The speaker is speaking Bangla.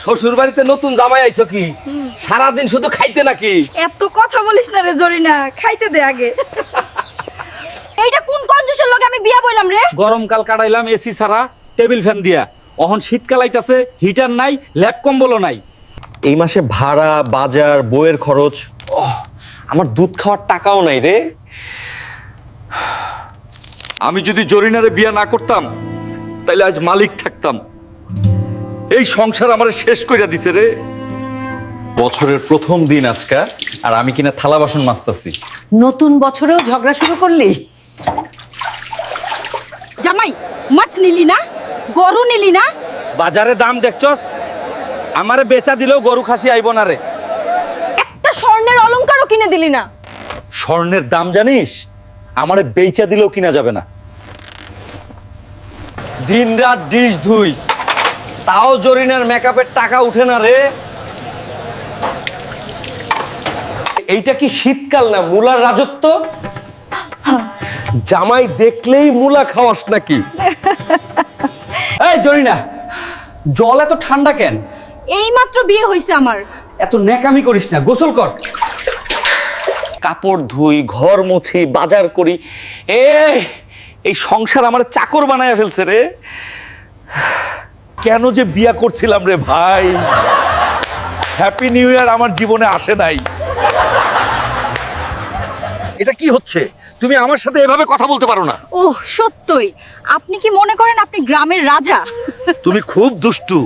শ্বশুর বাড়িতে নতুন জামাই আইছো কি সারাদিন শুধু খাইতে নাকি? এত কথা বলিস না রে জরিনা, খাইতে দে আগে। এইটা কোন কঞ্জুসের লগে আমি বিয়া বইলাম রে? গরমকাল কাটাইলাম এসি ছাড়া, টেবিল ফ্যান দিয়া। অহন শীতকাল আইতাছে, হিটার নাই, ল্যাপ কম্বলও নাই। এই মাসে ভাড়া, বাজার, বইয়ের খরচ, আমার দুধ খাওয়ার টাকাও নাই রে। আমি যদি জরিনারে বিয়া না করতাম তাইলে আজ মালিক থাকতাম। এই সংসার আমারে শেষ কইরা দিছে রে। বছরের প্রথম দিন আজকা, আর আমি কিনা থালা বাসন মাজতাছি। নতুন বছরেও ঝগড়া শুরু করলি? জামাই, মাছ নিলি না? গরু নিলি না? বাজারে দাম দেখছস? আমারে বেচা দিলেও গরু খাসি আইব না রে। একটা স্বর্ণের অলংকারও কিনে দিলি না। স্বর্ণের দাম জানিস? আমারে বেচা দিলেও কিনা যাবে না। দিনরাত ডিশ ধুই, তাও জরিনার মেকআপের টাকা উঠে না রে। এইটা কি শীতকাল না মূলার রাজত্ব? জামাই দেখলেই মূলা খাওয়াস নাকি? এই জরিনা, জল এত ঠান্ডা কেন? এইমাত্র বিয়ে হইছে আমার। এত ন্যাকামি করিস না, গোসল কর। কাপড় ধুই, ঘর মুছি, বাজার করি, এই সংসার আমার চাকর বানায় ফেলছে রে। কেন যে বিয়া করছিলাম রে ভাই। হ্যাপি নিউ ইয়ার আমার জীবনে আসে নাই। এটা কি হচ্ছে? তুমি আমার সাথে এভাবে কথা বলতে পারো না। ওহ, সত্যই। আপনি কি মনে করেন আপনি গ্রামের রাজা? তুমি খুব দুষ্টু।